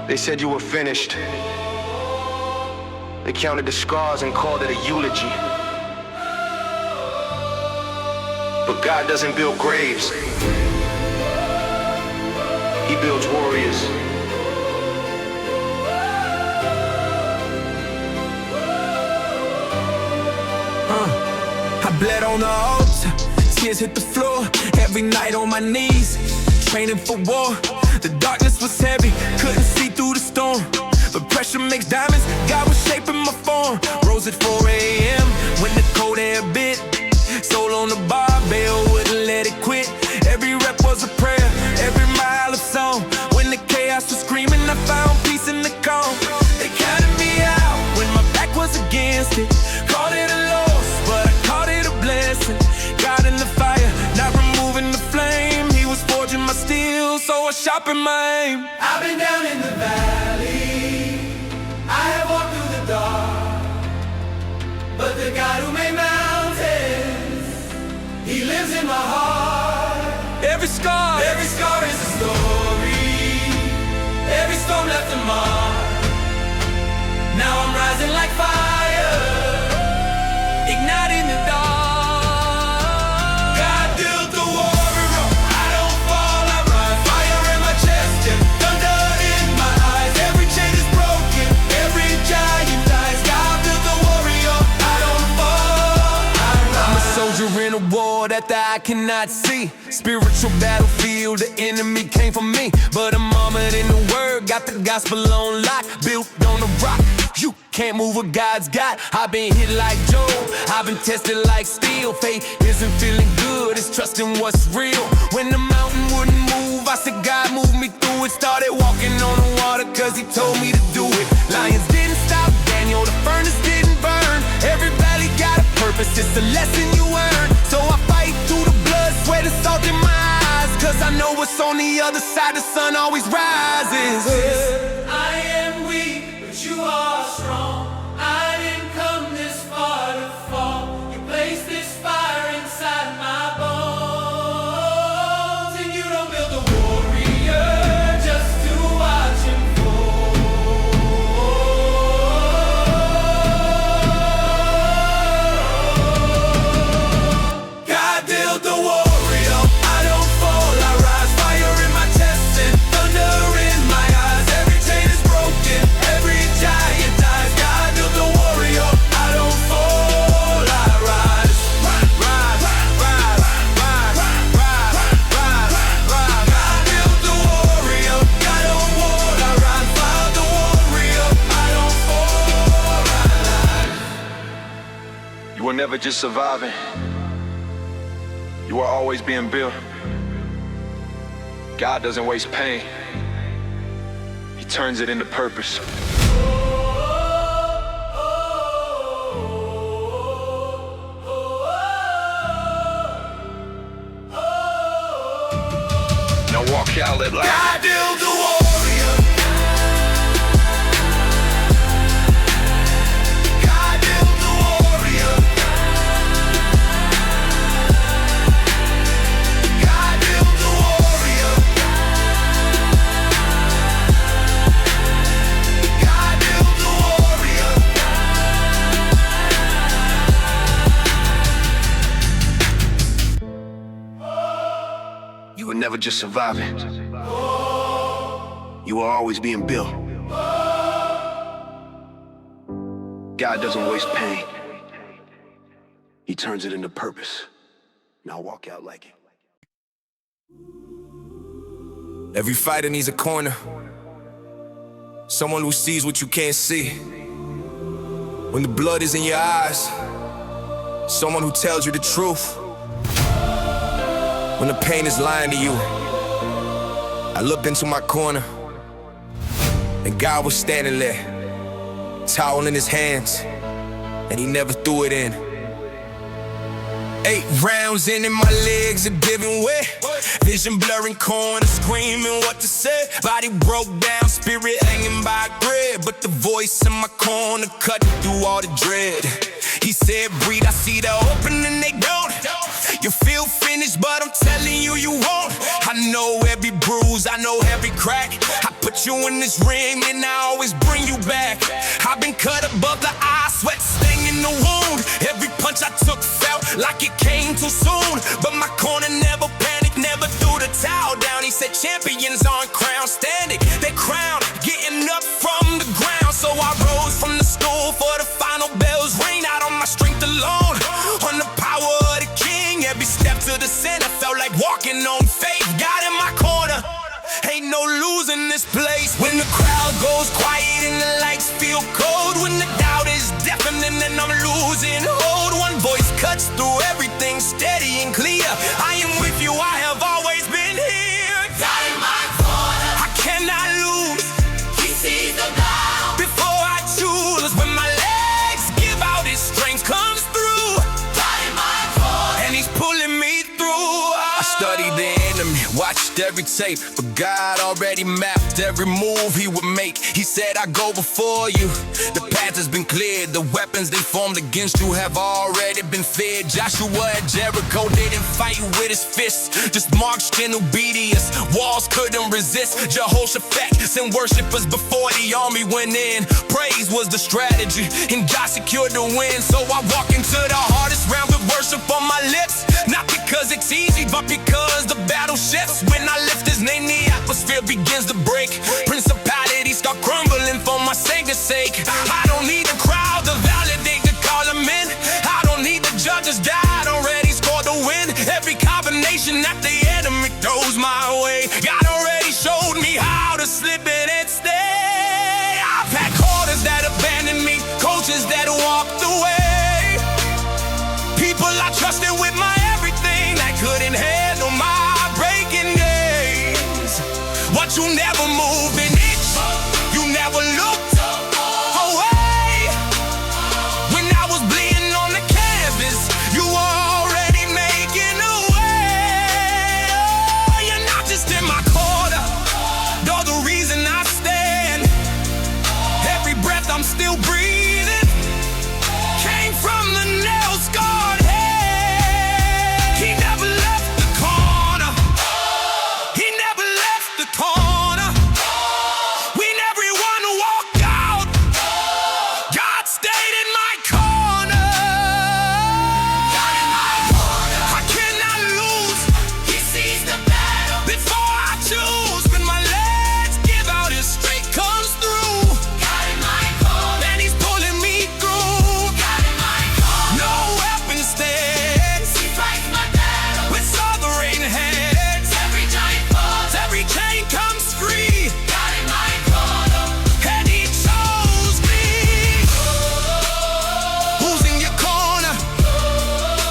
They said you were finished. They counted the scars and called it a eulogy. But God doesn't build graves. He builds warriors. I bled on the altar, tears hit the floor. Every night on my knees, training for war. The darkness was heavy, couldn't see through the storm. But pressure makes diamonds, God was shaping my form. Rose at 4 a.m. when the cold air bit. Soul on the barbell, wouldn't let it quit. Every rep was a prayer, every mile of song. When the chaos was screaming, I found peace in the calm. They counted me out when my back was against it. Called it a loss, but I called it a blessing. God in the fire, not removing the flame. He was forging my steel, so I sharpened my aim. I've been down in the valley, I have walked through the dark, but the God who made mountains, He lives in my heart. Every scar is a story, every storm left a mark. Now I'm rising like fire, igniting the dark. God built the warrior, I don't fall, I rise. Fire in my chest and thunder in my eyes. Every chain is broken, every giant dies. God built the warrior, I don't fall, I rise. I'm a soldier in a war that the eye cannot see. Spiritual battlefield, the enemy came for me. But I'm armored in the word, got the gospel on lock. Built on the rock, you can't move what God's got. I've been hit like Job, I've been tested like steel. Faith isn't feeling good, it's trusting what's real. When the mountain wouldn't move, I said God moved me through it. Started walking on the water cause He told me to do it. Lions didn't stop Daniel, the furnace didn't burn. Every valley got a purpose, it's a lesson you earn. So I fight through the blood, sweat and salt in my eyes, cause I know what's on the other side, the sun always rises. I am weak, but you are strong. I didn't come this far to fall. You placed this fire inside my bones. And you don't build a warrior just to watch him fall. God built the warrior, I don't fall, I rise. Fire in my chest and thunder in my eyes. Every chain is broken, every giant dies. God built the warrior, I don't fall, I rise. Rise, rise, rise, rise, rise, rise, rise. God built the warrior, God don't fall, I rise. Fire the warrior, I don't fall, I rise. You were never just surviving. You are always being built. God doesn't waste pain. He turns it into purpose. Now walk out, live like God built the warrior. God built the warrior. God built the warrior. God built the warrior. you were never just surviving. You were always being built. God doesn't waste pain. He turns it into purpose. Now walk out like it. Every fighter needs a corner, someone who sees what you can't see. When the blood is in your eyes, someone who tells you the truth. When the pain is lying to you, I looked into my corner, and God was standing there, towel in his hands, and he never threw it in. 8 rounds in and my legs are giving way. Vision blurring, corner screaming what to say. Body broke down, spirit hanging by a thread, but the voice in my corner cutting through all the dread. He said, breathe, I see the opening, they don't. You feel finished, but I'm telling you, you won't. I know every bruise, I know every crack. I put you in this ring and I always bring you back. I've been cut above the eye, sweat stinging the wound. Every punch I took felt like it came too soon. But my corner never panicked, never threw the towel down. He said champions aren't crowned standing, they crowned getting up from the ground. So I rose from the stool for the final bells ring. Out on my strength alone, on the power of the king. Every step to the center felt like walking on faith. God in my corner, ain't no losing this place. When the crowd goes quiet and the lights feel cold, when the doubt is deafening and I'm losing hold, one voice cuts through everything steady and clear. I am with you, I have always been here. God in my corner, I cannot lose. he sees the battle. Before I choose, when my legs give out, his strength comes through. God in my corner, And he's pulling me through. I studied the enemy, watched every tape, but God already mapped every move he would make. He said, I go before you. The path has been cleared. The weapons they formed against you have already been feared. Joshua at Jericho didn't fight with his fists, just marched in obedience. Walls couldn't resist. Jehoshaphat sent worshipers before the army went in. Praise was the strategy, and God secured the win. So I walk into the hardest round with worship on my lips. Not because it's easy, but because the battle shifts. When I lift his name, the atmosphere begins to break. Principalities start crumbling for my Savior's sake. I don't need a crowd to validate the call I'm in. I don't need the judges, God already scored the win. Every combination that the enemy throws my way, God already showed me how to slip it and stay. I've had quarters that abandoned me, coaches that walked away, people I trusted with my everything that couldn't handle my breaking days. But you never moved an inch, you never looked away. When I was bleeding on the canvas, you were already making a way. Oh, you're not just in my corner, you're the reason I stand. Every breath I'm still breathing came from the nail-scarred head. He never left the corner, he never left the corner. When everyone walked out, God stayed in my corner. God in my corner, I cannot lose. he sees the battle. Before I choose, when my legs give out, his strength comes through. God in my corner, And he's pulling me through. God in my corner, No weapon stands he fights my battle. with sovereign hands. Every giant falls, Every chain comes free, God in my corner. and he chose me. Who's in your corner?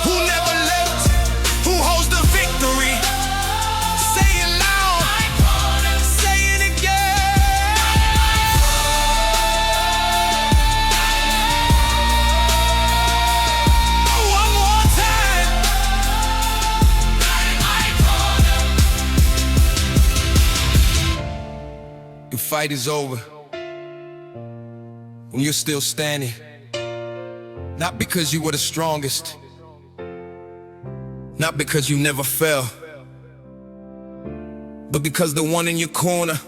Who never left? Who holds the victory? Say it loud, say it again. One more time. God in my corner, Your fight is over when you're still standing. Not because you were the strongest, not because you never fell, but because the one in your corner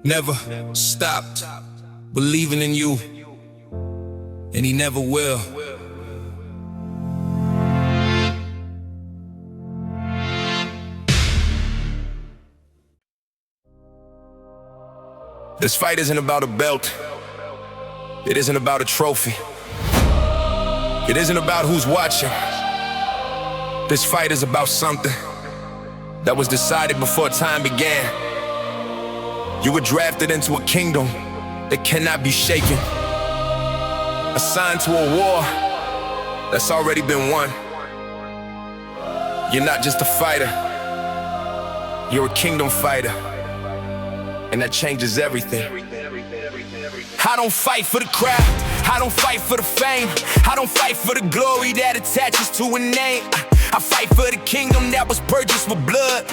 never stopped believing in you, and he never will. This fight isn't about a belt. It isn't about a trophy. It isn't about who's watching. This fight is about something that was decided before time began. You were drafted into a kingdom that cannot be shaken, assigned to a war that's already been won. You're not just a fighter, you're a kingdom fighter, and that changes everything. I don't fight for the crowd, I don't fight for the fame, I don't fight for the glory that attaches to a name. I fight for the kingdom that was purchased with blood.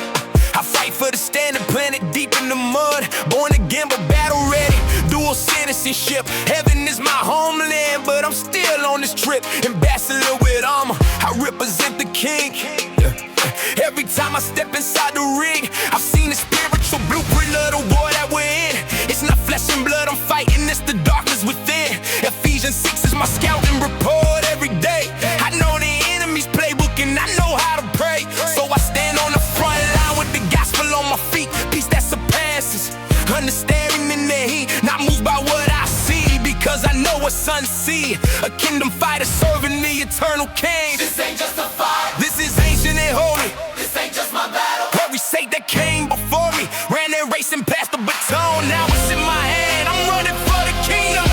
I fight for the standing planted deep in the mud. Born again but battle ready, dual citizenship. Heaven is my homeland, but I'm still on this trip. Ambassador with armor, I represent the king. step inside the ring. I've seen the spiritual blueprint of the war that we're in. It's not flesh and blood I'm fighting, it's the darkness within. Ephesians 6 is my scouting report every day. I know the enemy's playbook and I know how to pray. So I stand on the front line with the gospel on my feet. Peace that surpasses understanding in the heat. Not moved by what I see, because I know what sons see. A kingdom fighter serving the eternal king. This ain't just a fight, This is ancient and holy. this ain't just my battle. Every sake that came before me ran that race and passed the baton. Now it's in my hand, I'm running for the kingdom,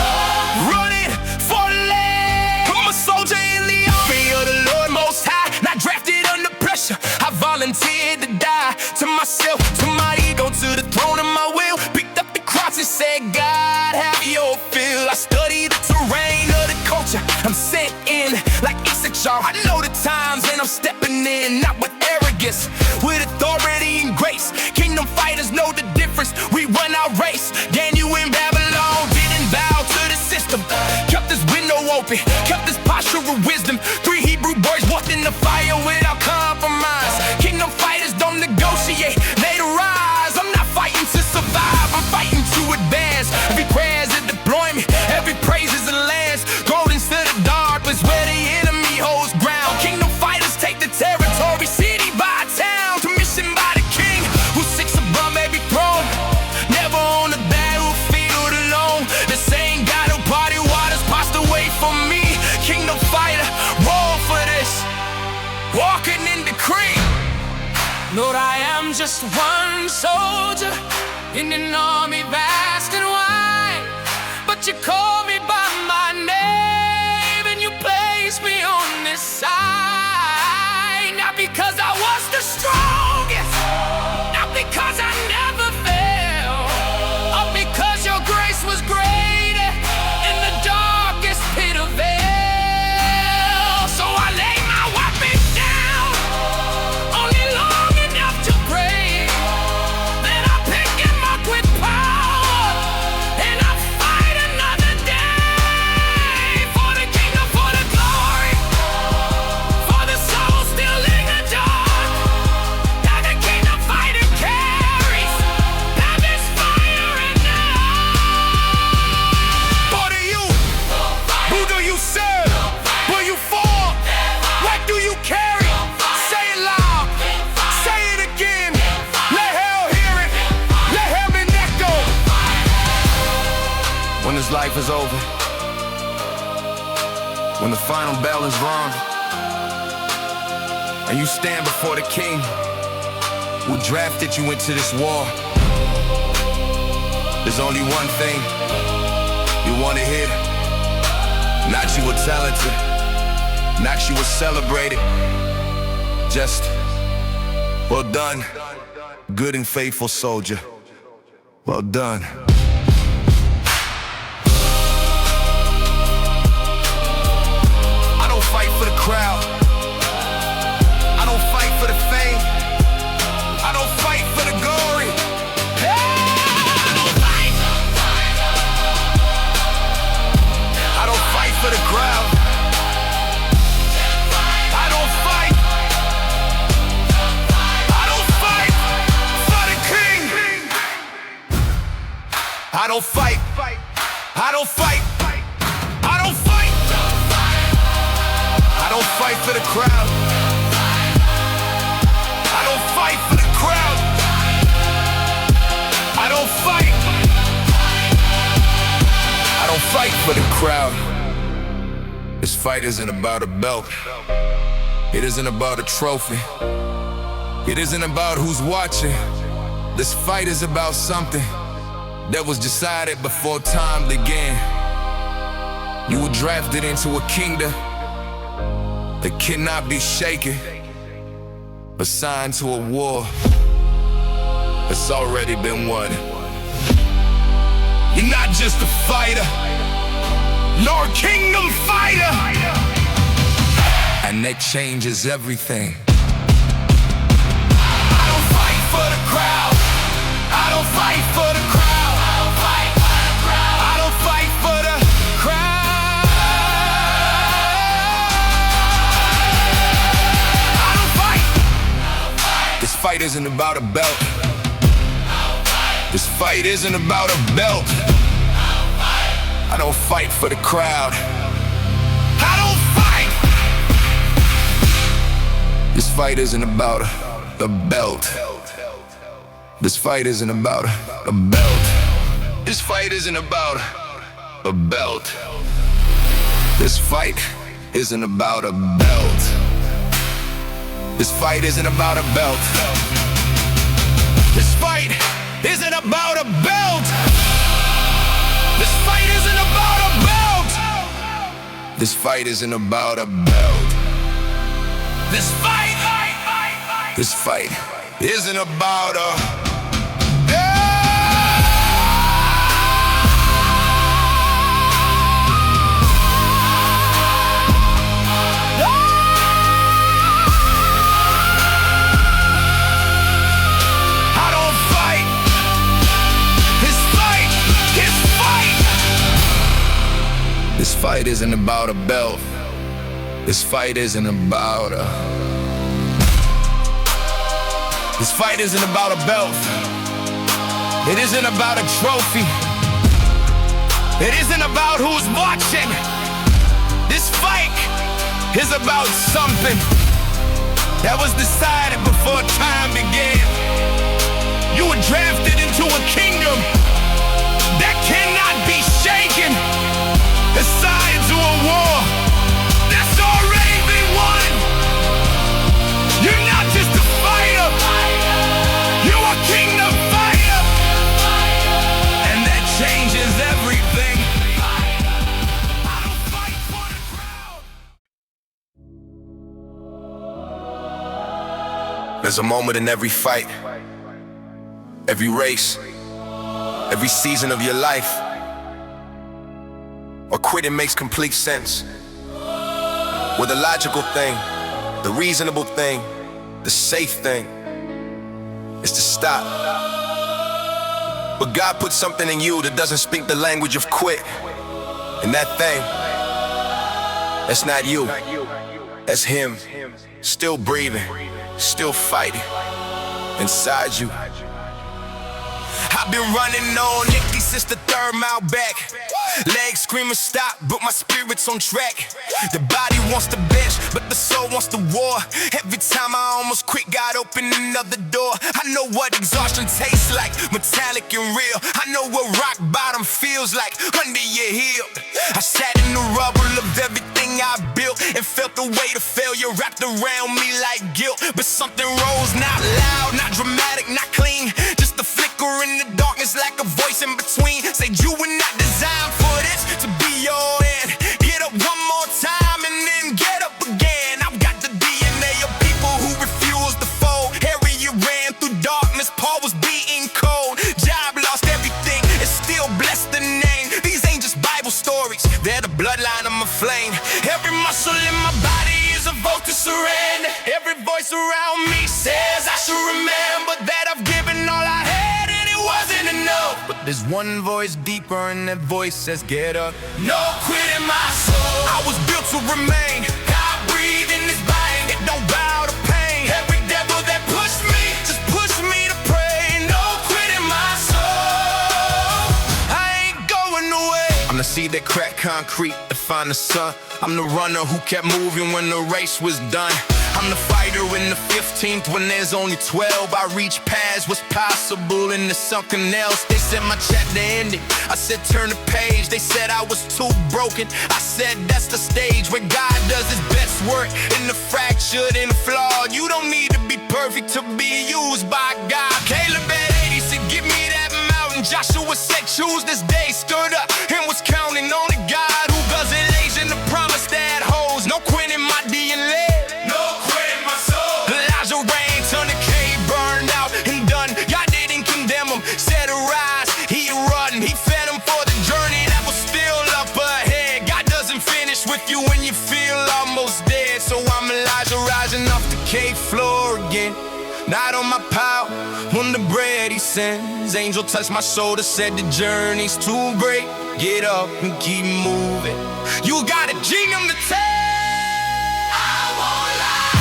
running for the land. I'm a soldier in the army of the Lord Most High, not drafted under pressure. I volunteered to die to myself, to my ego, to the throne of my will. Picked up the cross and said, God, have your fill. I studied the terrain of the culture I'm sent in like Issachar. I know the times and I'm stepping in, not with arrogance, with authority and grace. Kingdom fighters know the difference. We run our race. Daniel in Babylon didn't bow to the system, kept his window open, kept his posture of wisdom. 3 Hebrew boys walked in the fire without compromise. Kingdom fighters don't negotiate, they rise. I'm not fighting to survive, I'm fighting to advance. Every prayer is a deployment, every praise is a lance. Gold instead of darkness where the enemy holds ground. Kingdom fighters take the territory, city by town, commissioned by the king who sits above every throne. Never on the battlefield alone. The same God who parted waters passed away for me. Kingdom fighter, roll for this, walking in the cream. Lord, I am just one soldier in an army vast and wide, but you call me by my name and you place me on this side. Not because I was the strongest, not because I never failed, or because your grace was greater in the darkest pit of hell. So I lay my weapons down, only long enough to pray. Then I pick him up with power, and I fight another day. For the kingdom, for the glory, for the soul still in the dark, that the kingdom fighter carries. Have his fire in the heart. What are you? Who do you serve? Will you fall? What do you carry? Say it loud, say it again. Let hell hear it, let heaven echo. When this life is over, when the final bell is rung, and you stand before the king who drafted you into this war, there's only one thing you want to hear. Not you were talented, not you were celebrated, just, well done, good and faithful soldier, well done. I don't fight for the crowd, I don't fight for the fame, I don't fight for the glory. I don't fight for the crowd, I don't fight for the king. I don't fight, I don't fight, I don't fight, I don't fight for the crowd, I don't fight for the crowd, I don't fight, I don't fight for the crowd. This fight isn't about a belt, it isn't about a trophy, it isn't about who's watching. This fight is about something that was decided before time began. You were drafted into a kingdom that cannot be shaken, assigned to a war that's already been won. You're not just a fighter, you're a kingdom fighter, and that changes everything. I don't fight for the crowd, I don't fight for the crowd, I don't fight for the crowd, I don't fight. This fight fight isn't about a belt. This fight isn't about a belt. I don't fight for the crowd. I don't fight. This fight isn't about a belt. This fight isn't about a belt. This fight isn't about a belt. This fight isn't about a belt. This fight isn't about a belt. This fight isn't about a belt. This fight isn't about a belt. This fight isn't about a belt. This fight isn't about a This fight isn't about a belt. This fight isn't about a This fight isn't about a belt. It isn't about a trophy. It isn't about who's watching. This fight is about something that was decided before time began. You were drafted into a kingdom that cannot be shaken. Assigned to a war that's already been won. You're not just a fighter, you're a kingdom fighter, and that changes everything. I don't fight for the crowd. There's a moment in every fight, every race, every season of your life, or quitting makes complete sense. Where the logical thing, the reasonable thing, the safe thing is to stop. But God put something in you that doesn't speak the language of quit. And that thing, that's not you, that's Him, still breathing, still fighting inside you. I've been running on empty since the 3rd mile back. Legs screaming stop, but my spirit's on track. The body wants to bench, but the soul wants to war. Every time I almost quit, God opened another door. I know what exhaustion tastes like, metallic and real. I know what rock bottom feels like under your heel. I sat in the rubble of everything I built and felt the weight of failure wrapped around me like guilt. But something rose, not loud, not dramatic, not clean, just a flicker in the darkness like a voice in between. Said you were not designed for this to be your end. Get up one more time and then get up again. I've got the DNA of people who refuse to fold. Harry, you ran through darkness, Paul was beaten cold. Job lost everything, and still bless the name. These ain't just Bible stories, they're the bloodline of my flame. Every muscle in my body is a vote to surrender. Every voice around me says I should remember that I've given all I had and it wasn't enough. But there's one voice deeper and that voice says get up. No quitting my soul, I was built to remain. God breathe in this body, it don't bow to pain. Every devil that pushed me, just push me to pray. No quitting my soul, I ain't going away. I'm the seed that cracked concrete to find the sun. I'm the runner who kept moving when the race was done. I'm the fighter in the 15th when there's only 12. I reach past what's possible into something else. They said my chapter ended, I said turn the page. They said I was too broken, I said that's the stage where God does His best work. In the fractured and the flawed, you don't need to be perfect to be used by God. Caleb at 80 said give me that mountain. Joshua said choose this day, stood up and was counting on the God who doesn't lays in the promise that holds. No quitting my DNA. You when you feel almost dead. So I'm Elijah rising off the cave floor again. Not on my power, on the bread He sends. Angel touched my shoulder, said the journey's too great. Get up and keep moving. You got a kingdom to tell. I won't lie.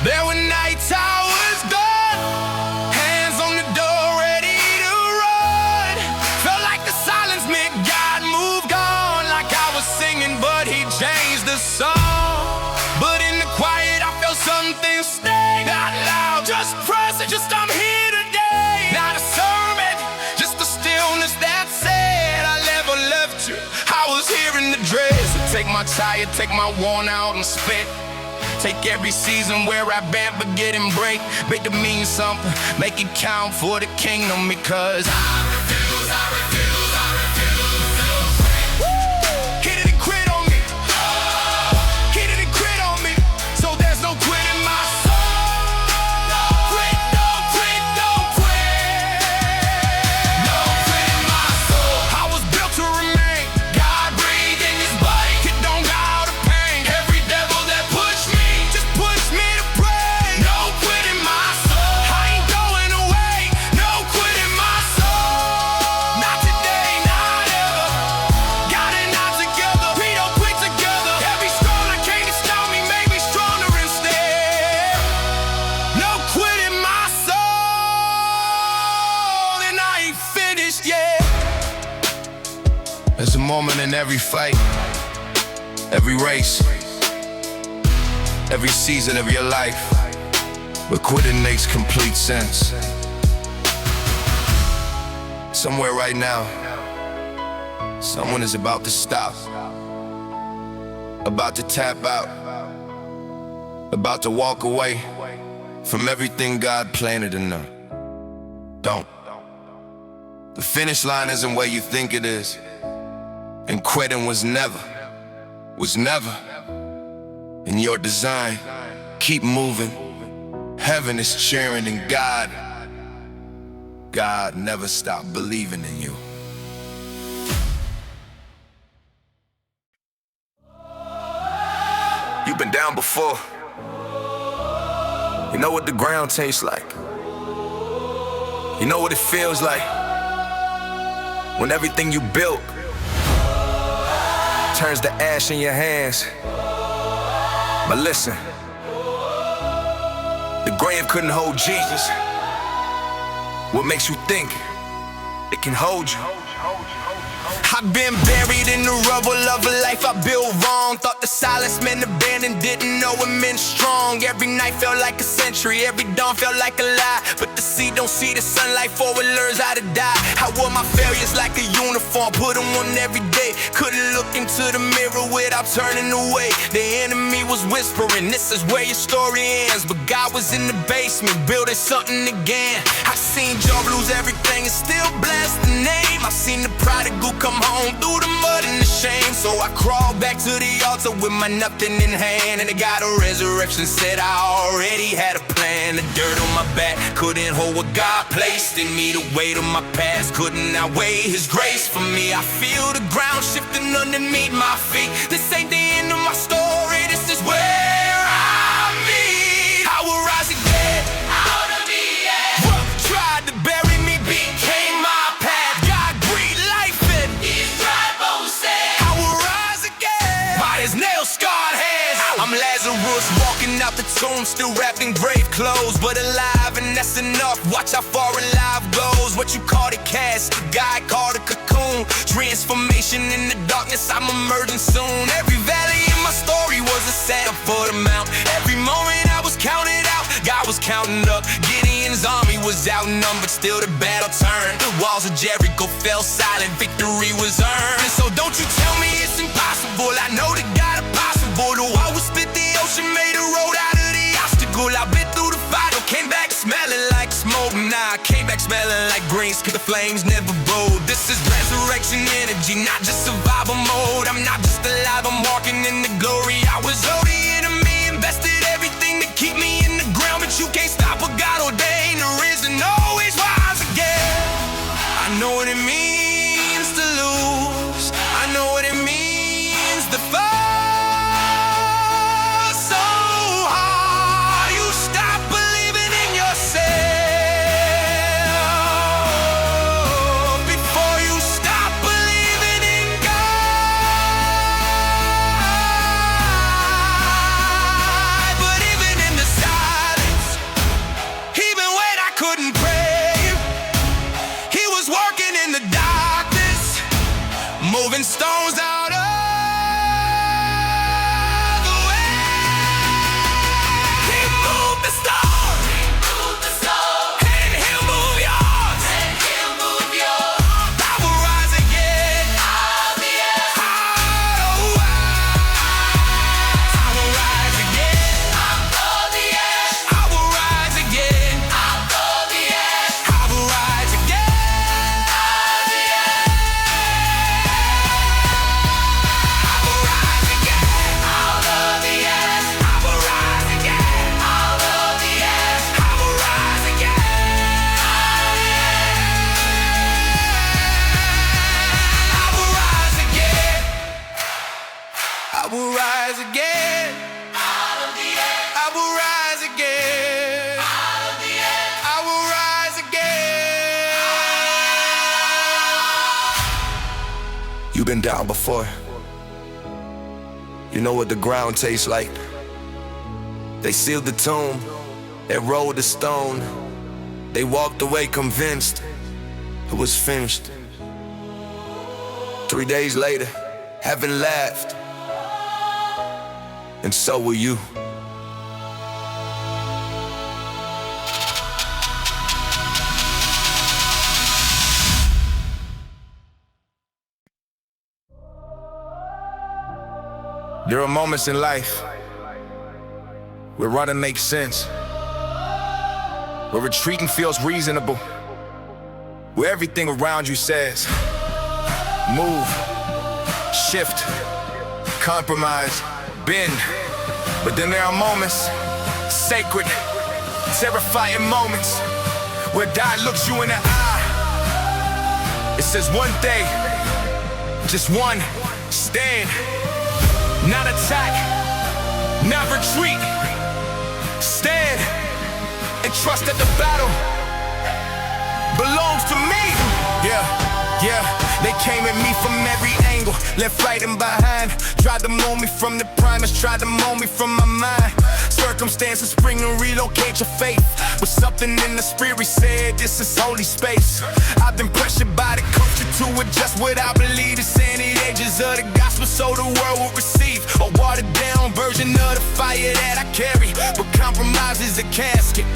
There were nights I was gone. take my tired, take my worn out and spit. Take every season where I been, forget and break. Make it mean something, make it count for the kingdom. Because I refuse, I refuse, I refuse to quit. Hit it and quit on me. Hit it and quit on me. So there's no quit in my soul. Quit, don't quit, don't quit. No quit in my soul. I was built to remain. God breathed in his body. It don't got out of pain. Every devil that pushed me, just push me to pray. No quit in my soul. I ain't going away. No quit in my soul. Not today, not ever. Got it not together. We don't quit together. Every storm that came to stop me made me stronger instead. No quit in my soul. And I ain't finished yet. There's a moment in every fight, every race, every season of your life where quitting makes complete sense. Somewhere right now, someone is about to stop, about to tap out, about to walk away from everything God planted in them. Don't. The finish line isn't where you think it is, and quitting was never in your design. Keep moving. Heaven is cheering, and God never stopped believing in you. You've been down before. You know what the ground tastes like. You know what it feels like when everything you built turns to ash in your hands. But listen, the grave couldn't hold Jesus. What makes you think it can hold you? I've been buried in the rubble of a life I built wrong. Thought the silence meant abandoned, didn't know it meant strong. Every night felt like a century, every dawn felt like a lie. But the seed don't see the sunlight for it learns how to die. I wore my failures like a uniform, put them on every day. Couldn't look into the mirror without turning away. The enemy was whispering, this is where your story ends. But God was in the basement, building something again. I seen Job lose everything and still bless the name. I seen the prodigal come home through the mud and the shame. So I crawled back to the altar with my nothing in hand. And the God of resurrection said I already had a plan. The dirt on my back couldn't hold what God placed in me. The weight of my past couldn't outweigh his grace for me. I feel the ground shifting underneath my feet. This ain't the end of my story, this is where I meet. I will rise again out of the ash. What tried to bury me became my path. God breathed life in his dry bones said I will rise again. By his nail-scarred hands, I'm Lazarus walking out the tomb, still wrapped in grave clothes, but alive, and that's enough. Watch how far alive goes. What you call it, cast, the guy called a cocoon. Transformation in the darkness, I'm emerging soon. Every valley in my story was a setup for the mount. Every moment I was counted out, God was counting up. Gideon's army was outnumbered, still the battle turned. The walls of Jericho fell silent, victory was earned. And so don't you tell me it's impossible, I know that God is possible. The wall was split, the ocean made a road out of the obstacle. I've been through the fire, came back smelling like smoke. Nah, I came back smelling like greens, cause the flames never bowed. This is resurrection energy, not just survival mode. I'm not just alive, I'm walking in the glory. I was owed the enemy, invested everything to keep me in the ground. But you can't stop what God ordained, there is and always rise again. I know what it means to lose, I know what it means to fall. So hard, you stop believing in yourself before you stop believing in God. But even in the silence, even when I couldn't pray, he was working in the darkness, moving stones out of the way. He moved the stars, and he'll move yours. I will rise again. Oh, You've been down before. You know what the ground tastes like. They sealed the tomb, they rolled the stone. They walked away convinced it was finished. 3 days later, heaven laughed, and so will you. There are moments in life where running makes sense, where retreating feels reasonable, where everything around you says, move, shift, compromise, bend. But then there are moments, sacred, terrifying moments, where God looks you in the eye. It says one thing, just one, stand. Not attack, not retreat. Stand and trust that the battle belongs to me. Yeah, they came at me from every angle, left, right, and behind. Tried to mold me from the primers, tried to mold me from my mind. Circumstances spring and relocate your faith, but something in the spirit said this is holy space. I've been pressured by the culture to adjust what I believe. The sandy edges of the gospel so the world will receive a watered down version of the fire that I carry. But compromise is a casket,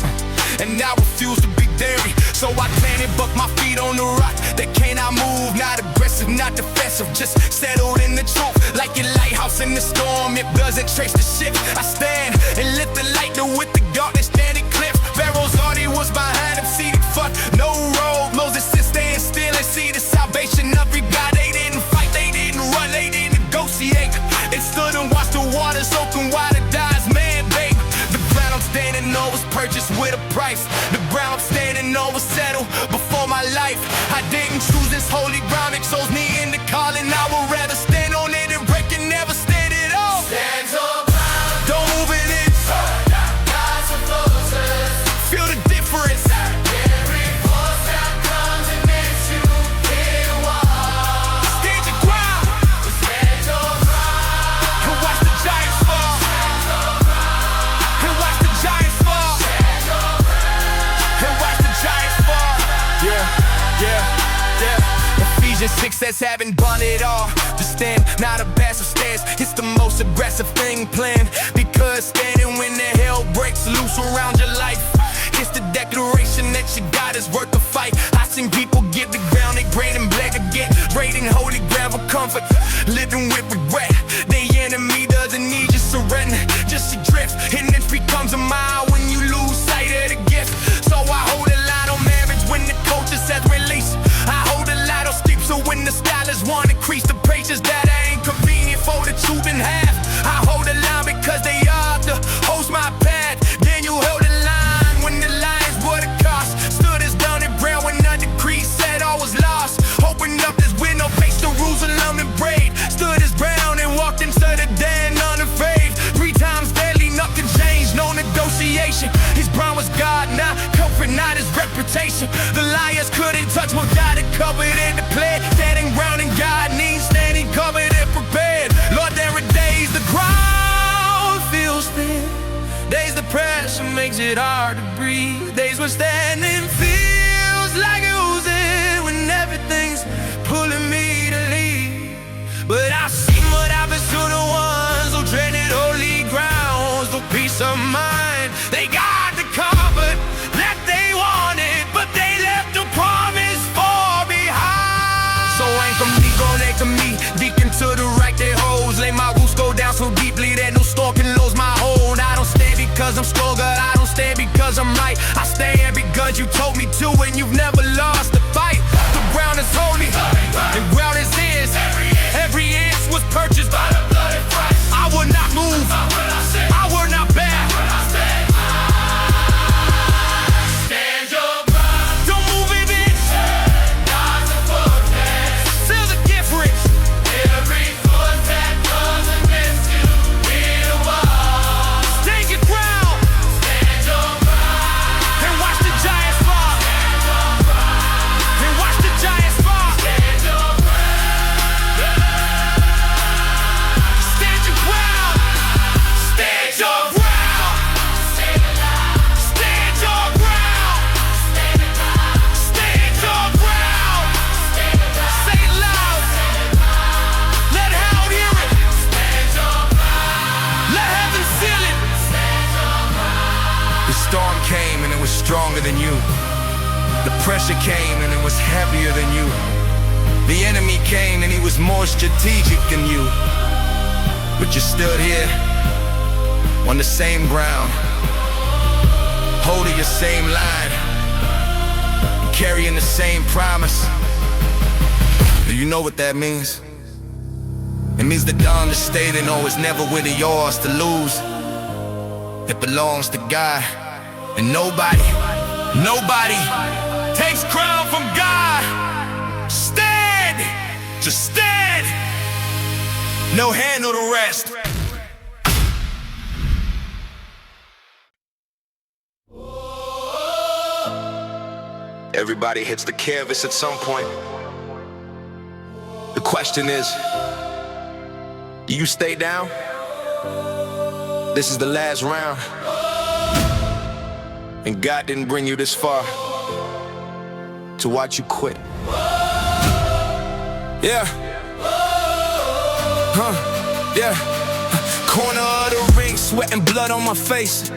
and I refuse to be dairy. So I planted, buck my feet on the rock that cannot move. Not aggressive, not defensive, just settled in the truth. Like your lighthouse in the storm, it doesn't trace the ship. I stand and lit the light with the darkness standing cliff. Pharaoh's army was behind him, seated, fuck, no road. Moses is staying still and see the salvation of every God. They didn't fight, they didn't run, they didn't negotiate. They stood and watched the waters open wide and dies, man, babe. The ground I'm standing on was purchased with a price. The ground I'm standing on was settled before my life. I didn't choose this holy ground, it chose me in the calling. I would rather stand on it and break and never stand at all. Stand your ground. Don't move in it. God's forces. Feel the difference. Every force that comes against you, it walks. Stand your ground. Stand your ground. And watch the giants fall. And watch the giants fall. And watch the giants fall. Yeah. Ephesians 6 says having done it all to stand, not a passive stance. It's the most aggressive thing planned, because standing when the hell breaks loose around your life. It's the declaration that your God is worth the fight. I seen people give the ground they prayed and bled to get, raiding holy ground for comfort, living with regret. The enemy doesn't need your surrender, just your drift, and it becomes a mile when you lose sight of the gift. So I hold a line on marriage when the culture says release. I hold a lot on steep, so when the stylists want to increase the pages that ain't convenient for the truth in half. I hold a line because they are the host my path. Then you held a line when the lines were the cost. Stood as down and brown when the decree said all was lost. Opened up this window, faced Jerusalem and prayed. Stood as brown and walked into the den unafraid. 3 times daily, nothing changed, no negotiation. His brown was God, not comfort, not his reputation. The liars couldn't touch what God had covered and declared. Standing ground in God needs standing covered and prepared. Lord, there are days the ground feels thin, days the pressure makes it hard to breathe, days when standing feels like oozing, when everything's pulling me to leave. But I've seen what happens to the ones who treaded holy grounds. The peace of mind, they got the comfort that they wanted, but they left the promise far behind. So anchor me, gon' anchor me deep into the right they holds. Lay my roots go down so deeply that no storm can lose my hold. I don't stand because I'm stronger, I don't stand because I'm right. I stand because you told me to, and you've never lost the fight. The ground is holy, the ground is his. Every inch was purchased by the blood of Christ. I will not move, I will not back. Stand your ground. Don't move it, bitch. God's forces. Feel the difference. Every force that comes against you, it walks. Stand your ground Stand your ground. and watch the giants fall. Stand your ground. pressure came and it was heavier than you. The enemy came and he was more strategic than you. But you stood here on the same ground, holding your same line, carrying the same promise. Do you know what that means? It means the understated know it's never really yours to lose. It belongs to God. And nobody takes crown from God. Stand, just stand. No handle the rest. Everybody hits the canvas at some point. The question is, do you stay down? This is the last round. And God didn't bring you this far to watch you quit. Yeah. Yeah. Corner of the ring, sweating blood on my face.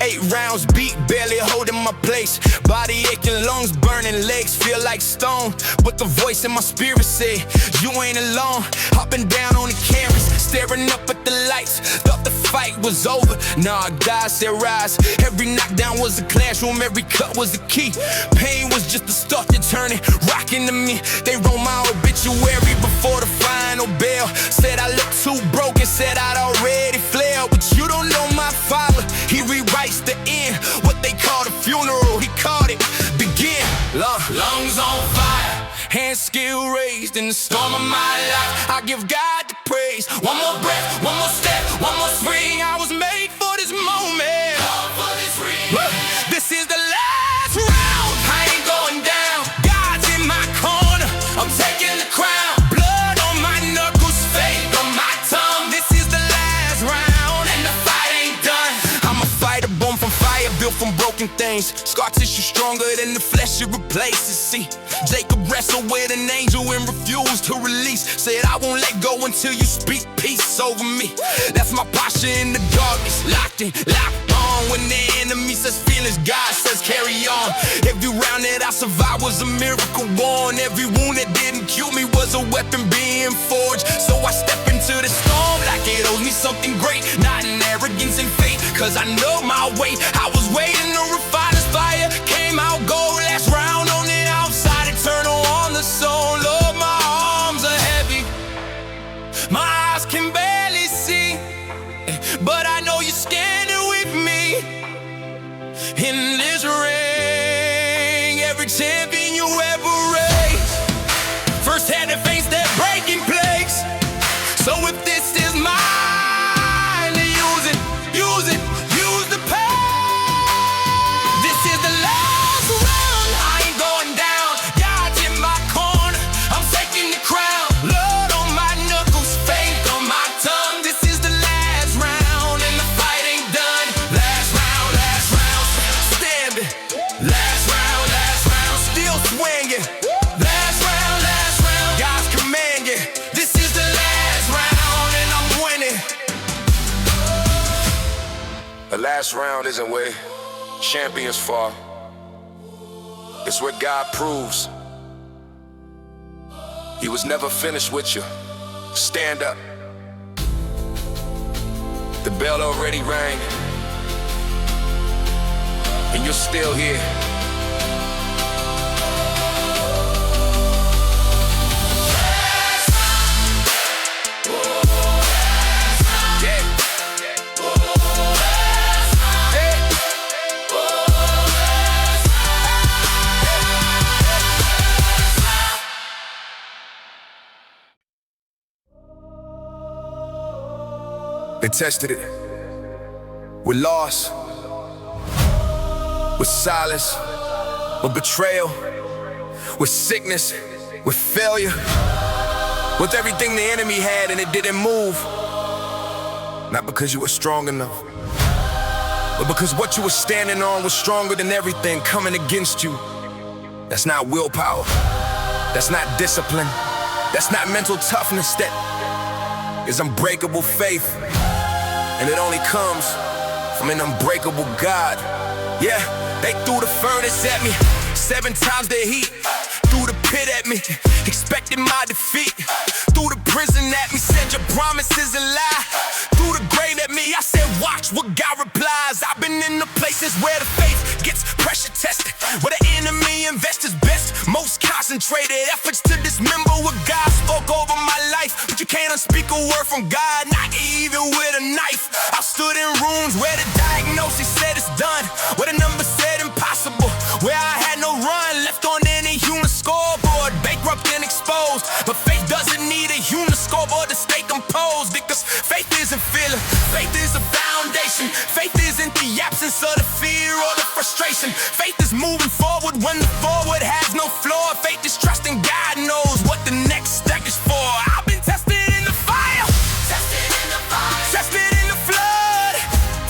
8 rounds beat, barely holding my place. Body aching, lungs burning, legs feel like stone. But the voice in my spirit said, you ain't alone. Hopping down on the canvas, staring up at the lights. Thought the fight was over, nah, God said rise. Every knockdown was a classroom, every cut was a key. Pain was just the start to turning, rocking to me. They wrote my obituary before the final bell. Said I looked too broken, said I'd already flailed. But you don't know my father, he rewrites the end. What they call a funeral, he called it begin. Lungs on fire, hands still raised in the storm of my life. I give God the praise. One more breath, one more step, one more spring. I was made for this moment. This is the last round. I ain't going down. God's in my corner. I'm taking the crown. Blood on my knuckles, faith on my tongue. This is the last round, and the fight ain't done. I'm a fighter, born from fire, built from broken things. Scar tissue stronger than the flesh it replaces. See, Jacob wrestled with an angel and refused to release. Said I won't let go until you speak peace over me. That's my posture in the darkness, locked in, locked on. When the enemy says feelings, God says carry on. Every round that I survived was a miracle born. Every wound that didn't kill me was a weapon being forged. So I step into the storm like it owes me something great. Not in arrogance and fate, cause I know my way. I was waiting to refine this fire, came out gold. Last round on the outside, eternal on the soul. Lord, my arms are heavy, my eyes can barely see, but I know you're standing with me in this ring. Every champion you ever raised first had to face that breaking place. So if this is mine, use it, use it, use the pain. This is the last round. I ain't going down. God's in my corner. I'm taking the crown. Blood on my knuckles, faith on my tongue. This is the last round, and the fight ain't done. Last round, standing. Last round, still swinging. Last round, God's commanding. This is the last round, and I'm winning. The last round isn't where champions fall. It's where God proves He was never finished with you. Stand up. The bell already rang, and you're still here. They tested it with loss, with silence, with betrayal, with sickness, with failure, with everything the enemy had and it didn't move. Not because you were strong enough, but because what you were standing on was stronger than everything coming against you. That's not willpower. That's not discipline. That's not mental toughness. That is unbreakable faith. And it only comes from an unbreakable God. Yeah, they threw the furnace at me, 7 times the heat. Threw the pit at me, expecting my defeat. Threw the prison at me, said your promises a lie. Threw the grave at me, I said watch what God replies. I've been in the places where the faith gets pressure tested, where the enemy invests his best, most concentrated efforts to dismember what God spoke over my life. But you can't unspeak a word from God, not even with a knife. I stood in rooms where the diagnosis said it's done, where the numbers said impossible, where I had no run left on any human scoreboard, bankrupt and exposed. But faith doesn't need a human scoreboard to stay composed, because faith isn't feeling, faith is a foundation. Faith isn't the absence of the fear or the frustration. Faith is moving forward when the forward has no floor. Faith is trusting God knows what the next step is for. I've been tested in the fire, tested in the fire, tested in the flood,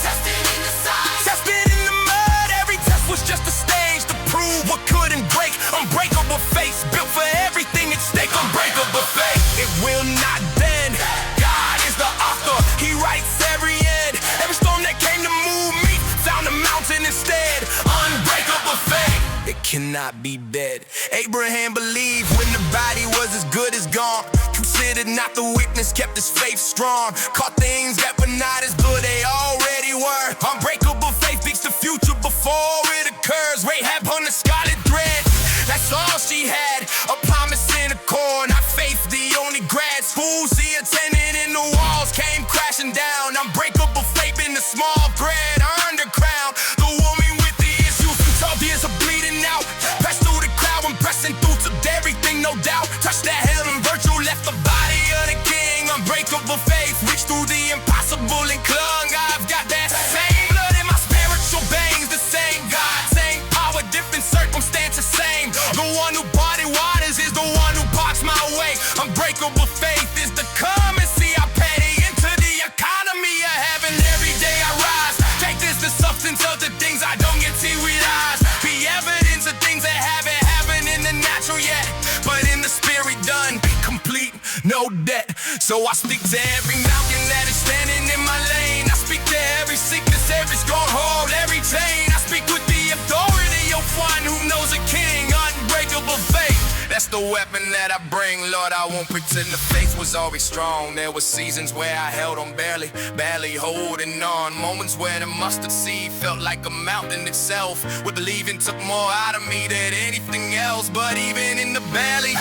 tested in the sun, tested in the mud. Every test was just a stage to prove what couldn't break. Unbreakable faith, built for everything at stake. Unbreakable faith, it will not bend. God is the author, He writes every end. Every storm that came to move me found a mountain instead. Unbreakable faith, it cannot be dead. Abraham believed when the body was as good as gone. Considered not the weakness, kept his faith strong. Caught things that were not as good they already were. Unbreakable faith beats the future before it occurs. Rahab on the scarlet thread, that's all she had. A promise in a core, not faith. The only grad school she attended in the walls came crashing down. Unbreakable faith in the small bread earned her crown. The woman with the issues, 12 years of bleeding out, pressed through the crowd when pressing through, took everything, no doubt. Touched that hell and virtue, left the body of the king. Unbreakable faith, reached through the impossible and clung. I've got that same blood in my spiritual veins, the same God, same power, different circumstances, same. The one who parted waters is the one who parks my way. Unbreakable faith is the currency I pay into the economy of heaven. Every day I rise, take this the substance of the things I don't get see with eyes. Be evidence of things that haven't happened in the natural yet, but in the spirit done, complete, no debt. So I speak to every mountain that is standing in my lane. I speak to every sickness, every stronghold, every chain. I speak with the authority of one who knows a king. Unbreakable faith, that's the weapon that I bring. Lord, I won't pretend the faith was always strong. There were seasons where I held on barely holding on. Moments where the mustard seed felt like a mountain itself. With believing took more out of me than anything else. But even in the valley,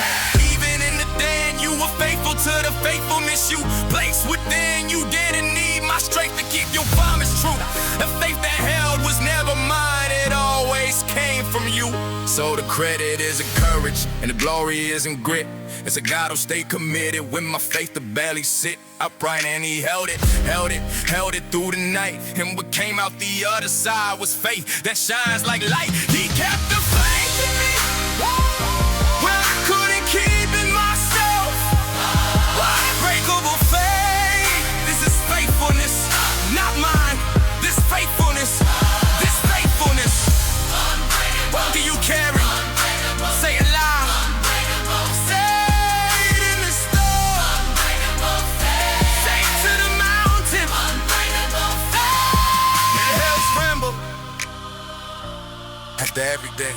even in the den, you were faithful to the faithfulness you placed within. You didn't need my strength to keep your promise true. The faith that held was never mine, it always came from you. So the credit is in courage, and the glory is in grit. It's a God who stayed committed when my faith to barely sit upright, and He held it through the night. And what came out the other side was faith that shines like light. He kept the faith in me when I couldn't keep it myself. Unbreakable faith, this is faithfulness, not mine. This faithfulness, this faithfulness. What do you carry? Say it loud. Say it in the storm. Say it to the mountain. The hills tremble. After every day,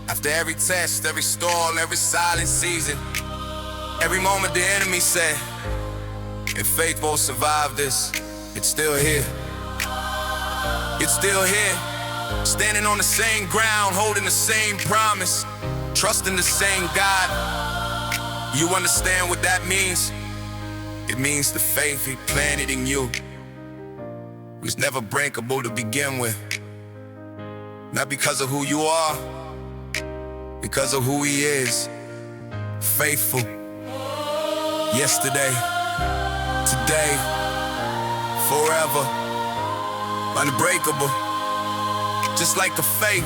after every test, every storm, every silent season, every moment the enemy said, if faith won't survive this, it's still here. It's still here. Standing on the same ground, holding the same promise, trusting the same God. You understand what that means? It means the faith He planted in you was never breakable to begin with. Not because of who you are, because of who He is. Faithful. Yesterday, today, forever. Unbreakable. Just like the faith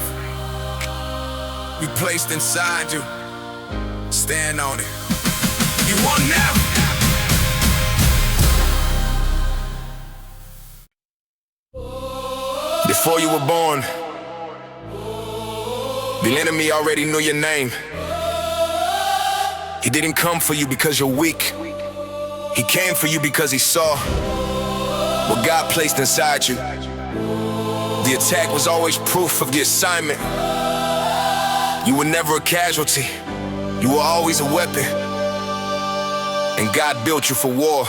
we placed inside you. Stand on it. You won now. Before you were born, the enemy already knew your name. He didn't come for you because you're weak. He came for you because He saw what God placed inside you. The attack was always proof of the assignment. You were never a casualty. You were always a weapon. And God built you for war.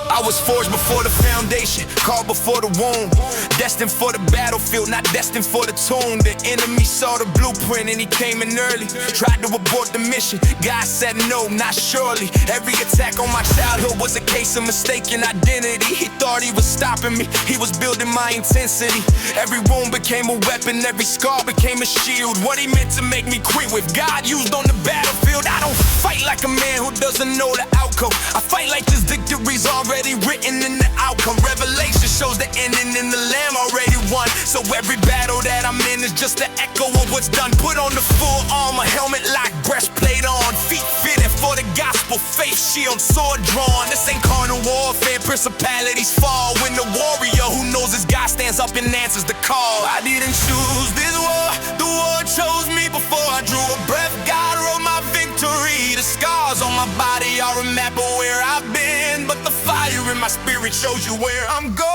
I was forged before the foundation, called before the womb. Destined for the battlefield, not destined for the tomb. The enemy saw the blueprint and he came in early. Tried to abort the mission, God said no, not surely. Every attack on my childhood was a case of mistaken identity. He thought he was stopping me, he was building my intensity. Every wound became a weapon, every scar became a shield. What he meant to make me quit with, God used on the battlefield. I don't fight like a man who doesn't know the outcome. I fight like this victory's already written in the outcome. Revelation shows the ending and the Lamb already won. So every battle that I'm in is just an echo of what's done. Put on the full armor, helmet locked, breastplate on, feet fitted for the gospel, faith shield, sword drawn. This ain't carnal warfare, principalities fall when the warrior who knows his God stands up and answers the call. I didn't choose this war, the war chose me. Before I drew a breath, God wrote my victory. The scars on my body are a map of where I've been, but the fire in my spirit shows you where I'm going.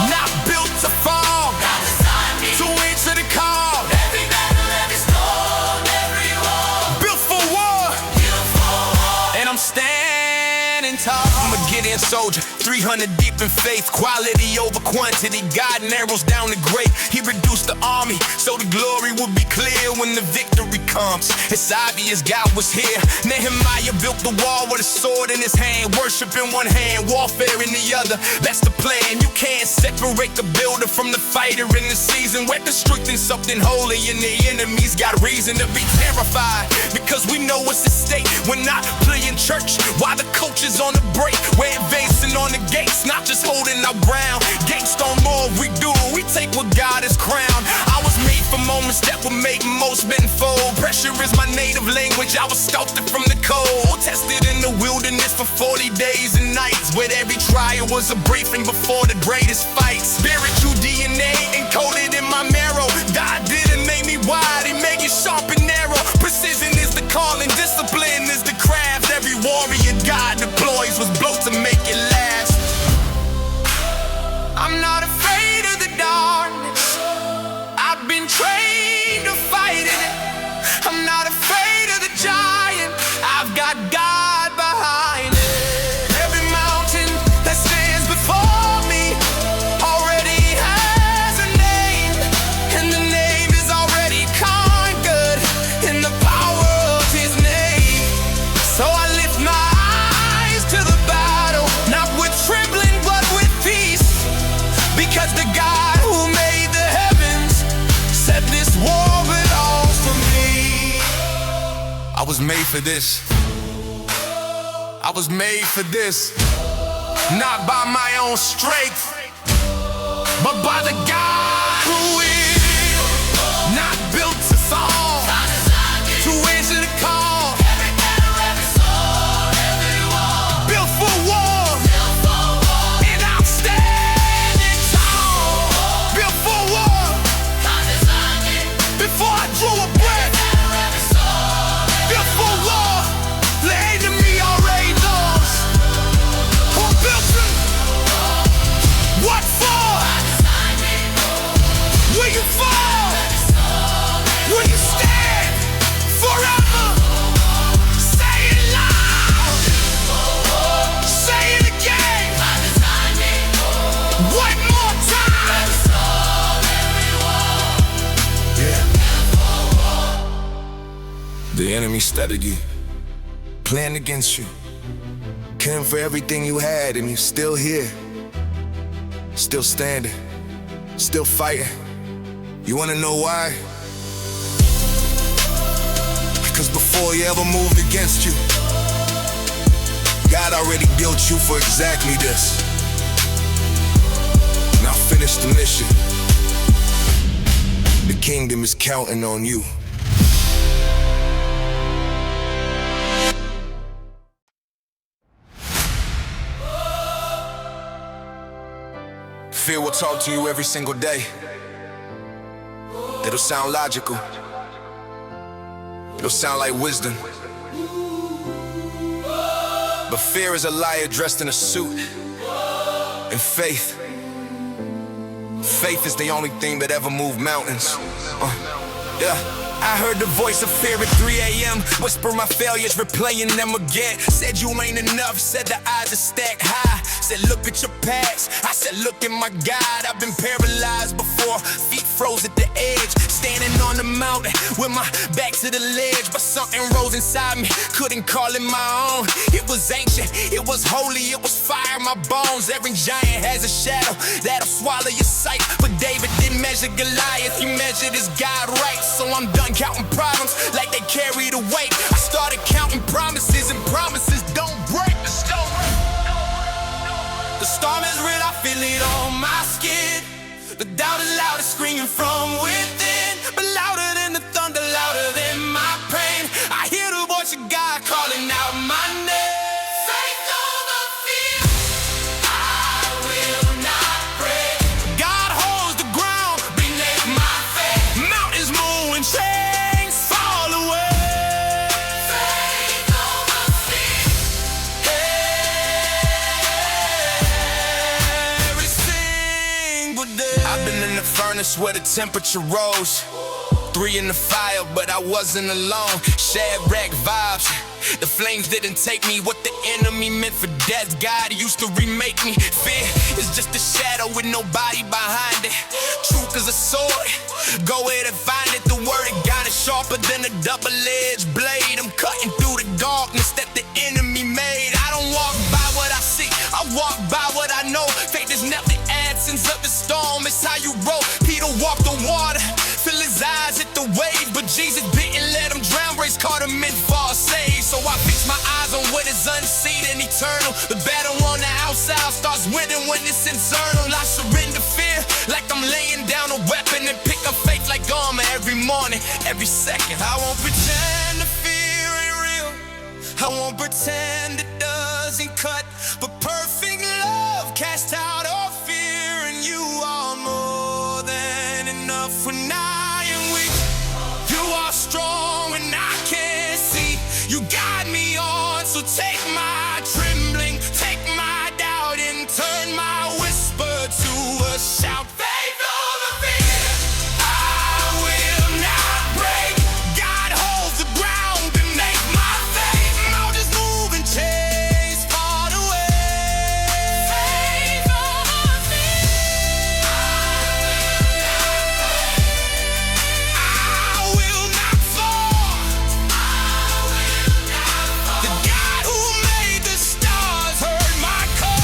Not built to fall, to answer the call. Every battle, every storm, every war. Built for war, and I'm standing tall. I'm a Gideon soldier, 300 deep in faith. Quality over quantity, God narrows down the great. He reduced the army so the glory would be clear when the victory comes. It's obvious God was here. Nehemiah built the wall with a sword in his hand, worship in one hand, warfare in the other. That's the plan. You can't separate the builder from the fighter in the season. We're destroying something holy and the enemy's got reason to be terrified, because we know what's at stake. We're not playing church while the coach is on the break. We're advancing on the gates, not just holding our ground. Gates don't move, we do. We take what God has crowned. I was made for moments that would make most men fold. Pressure is my native language, I was sculpted from the cold. Tested in the wilderness for 40 days and nights, where every trial was a briefing before the greatest fight. Spiritual DNA encoded in my marrow. God didn't make me wide, he made you sharp and narrow. Precision is the calling, discipline is the craft. Every warrior God deploys was built to make it last. I'm not afraid of the darkness, I've been trained to fight in it. I'm not afraid of the giant, I've got God behind it. Every mountain that stands before me already has a name, and the name is already conquered in the power of his name. So I lift my eyes to the battle, not with trembling but with peace, because the God who made the heavens said this war belongs to me. I was made for this. I was made for this. Not by my own strength, but by the God who is. Not built to fall, to answer the call. Every battle, every storm, every war. Built for war, and I'm standing tall. Built for war, before I drew a breath. Built for war, the enemy already knows. Who built it? What for? Will you fall? Will you stand forever? Say it loud. Say it again. One more time. The enemy studied you, planned against you, came for everything you had, and you're still here, still standing, still fighting. You wanna know why? Because before he ever moved against you, God already built you for exactly this. Now finish the mission. The kingdom is counting on you. Fear will talk to you every single day. It'll sound logical. It'll sound like wisdom. But fear is a liar dressed in a suit. And faith Faith is the only thing that ever moved mountains. Yeah. I heard the voice of fear at 3 a.m. Whisper my failures, replaying them again. Said you ain't enough, said the odds are stacked high. Said look at your past, I said look at my God. I've been paralyzed before, feet froze at the edge. Standing on the mountain with my back to the ledge. But something rose inside me, couldn't call it my own. It was ancient, it was holy, it was fire in my bones. Every giant has a shadow that'll swallow your sight. But David didn't measure Goliath, he measured his God right. So I'm done counting problems like they carry the weight. I started counting promises, and promises don't break. The storm is real, I feel it on my skin. The doubt is loud, it's screaming from within. But louder than the thunder, louder than my pain. I hear the voice of God calling out my name. Faith over fear, I will not break. God holds the ground beneath my faith. Mountains move and chains fall away. Faith over fear, every single day. I've been in the furnace where the temperature rose. 3 in the fire, but I wasn't alone. Shadrach vibes. The flames didn't take me. What the enemy meant for death, God used to remake me. Fear is just a shadow with nobody behind it. Truth is a sword, go ahead and find it. The word of God is sharper than a double-edged blade. I'm cutting through the darkness that the enemy made. I don't walk by what I see, I walk by what I know. Faith is never the absence of the storm, it's how you roll. Peter walked the water, fill his eyes at the wave, but Jesus didn't let him drown. Grace caught him in fall saved. So I fix my eyes on what is unseen and eternal. The battle on the outside starts winning when it's internal. I surrender fear like I'm laying down a weapon, and pick up faith like armor every morning, every second. I won't pretend the fear ain't real, I won't pretend it doesn't cut. But perfect love casts out all fear, and you are more than enough when I am weak. You are strong when I can't see. You guide me on, so take my trembling, take my doubt, and turn my whisper to a shout. Faith over fear, I will not break. God holds the ground beneath my faith. Mountains move and chains fall away. Faith over fear, I will not fall. The God who made the stars heard my call.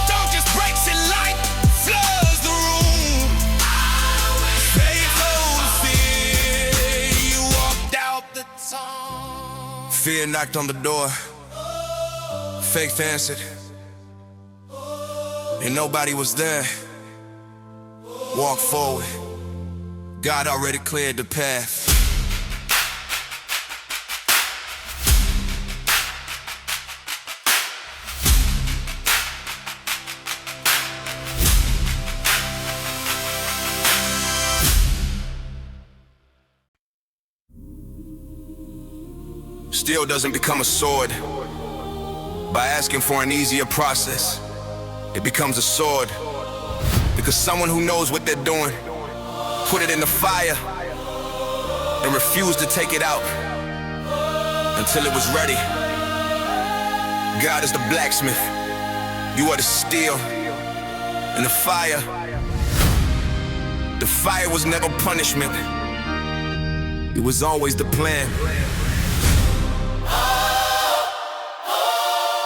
Don't just breaks it like floods the room. Faith over fear, you walked out the tomb. Fear knocked on the door. Faith answered, and nobody was there. Walk forward. God already cleared the path. Steel doesn't become a sword by asking for an easier process. It becomes a sword because someone who knows what they're doing put it in the fire and refused to take it out until it was ready. God is the blacksmith, you are the steel, and the fire was never punishment, it was always the plan.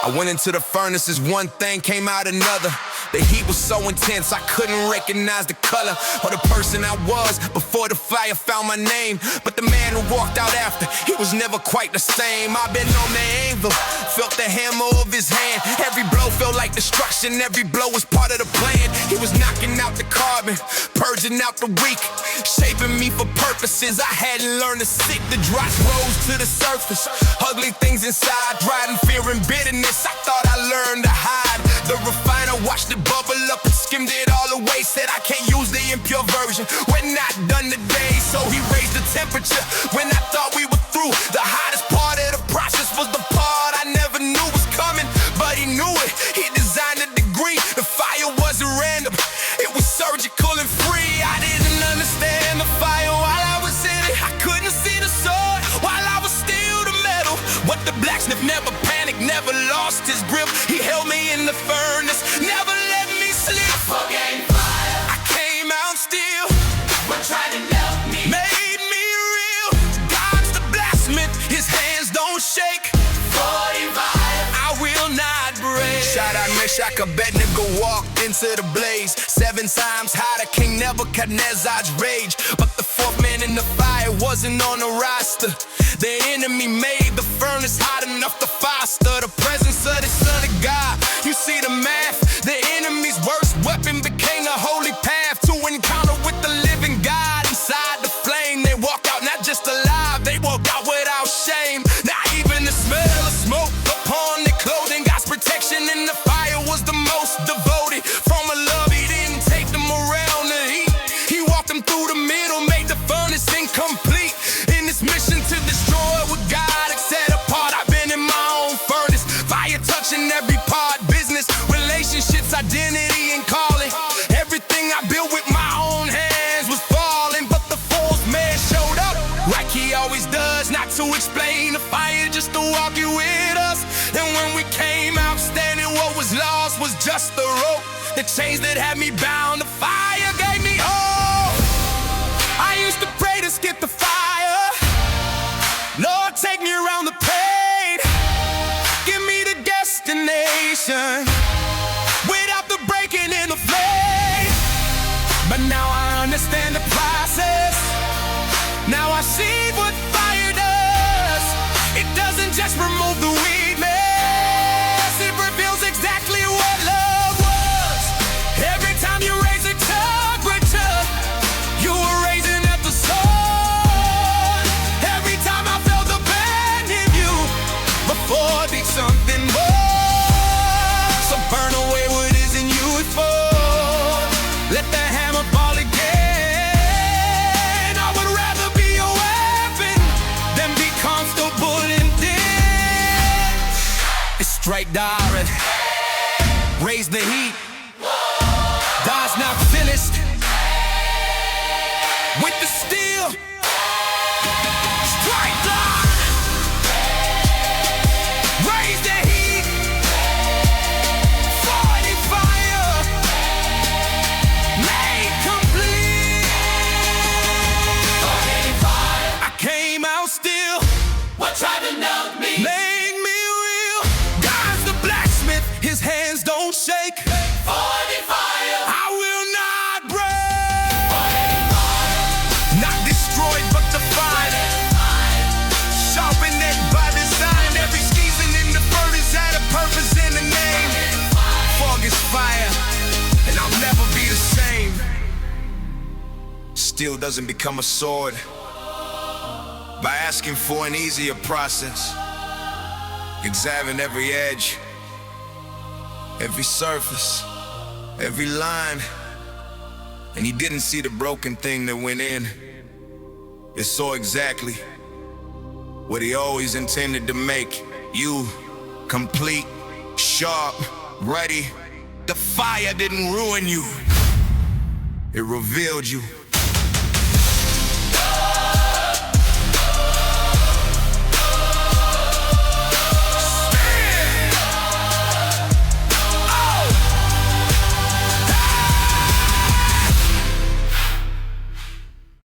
I went into the furnaces, one thing came out another. The heat was so intense, I couldn't recognize the color or the person I was before the fire found my name. But the man who walked out after, he was never quite the same. I've been on the anvil, felt the hammer of his hand. Every blow felt like destruction, every blow was part of the plan. He was knocking out the carbon, purging out the weak, shaping me for purposes I hadn't learned to seek. The drops rose to the surface, ugly things inside, driving fear and bitterness. I thought I learned to hide. The refiner watched it bubble up and skimmed it all away. Said I can't use the impure version, we're not done today. So he raised the temperature when I thought we were through. The hottest part of the process was the part I never knew was coming, but he knew it. He designed a degree. The lost his grip. He held me in the furnace, never let me slip. Forgetting fire, I came out still, what tried to melt me made me real. God's the blacksmith, his hands don't shake. 45. I will not break. Shout out Meshach, Abednego walked into the blaze. 7 times hotter, King Nebuchadnezzar's rage. But the fourth man in the fire wasn't on the roster. The enemy made the furnace hot enough to foster the presence of the Son of God. You see the math, the enemy's worst weapon became a holy path to encounter with the living God. Inside the flame, they walk out not just alive, they walk out without shame. Not even the smell of smoke upon their clothing. God's protection in the fire was the most devoted. From a love he didn't take them around the heat. He walked them through the middle, made the furnace incomplete. In this mission to destroy what God had set apart, I've been in my own furnace. Fire touching every part, business, relationships, identity, and calling. Everything I built with my own hands was falling, but the fourth man showed up, like he always does. Not to explain the fire, just to walk you with us. And when we came out standing, what was lost was just the rope. The chains that had me bound, the fire gave me hope. I used to pray to skip the fire. Lord, take me around the pain. Give me the destination without the breaking in the flame. But now I understand the process. Now I see what fire does. It doesn't just remove the weakness, it reveals exactly what love was. Every time you raise a tug with tug, you were raising up the sword. Every time I felt the pain in you, before I did something more. So burn away what isn't you for. Let the hammer fall again. I would rather be a weapon than be comfortable in dead. Strike direct, raise the heat. God's not finished with the steel. Strike direct, raise the heat. Fighting fire, made complete. Forgetting fire, I came out still, what tried to melt me made me real. God's the blacksmith, his hands don't shake. 40 fire, I will not break. 40 fire, Not destroyed but defined. Sharpened edge by design. Every season in the furnace had a purpose in the name. Fog is fire, and I'll never be the same. Steel doesn't become a sword by asking for an easier process. Examine every edge, every surface, every line, and he didn't see the broken thing that went in. It saw exactly what he always intended to make you complete, sharp, ready. The fire didn't ruin you, it revealed you.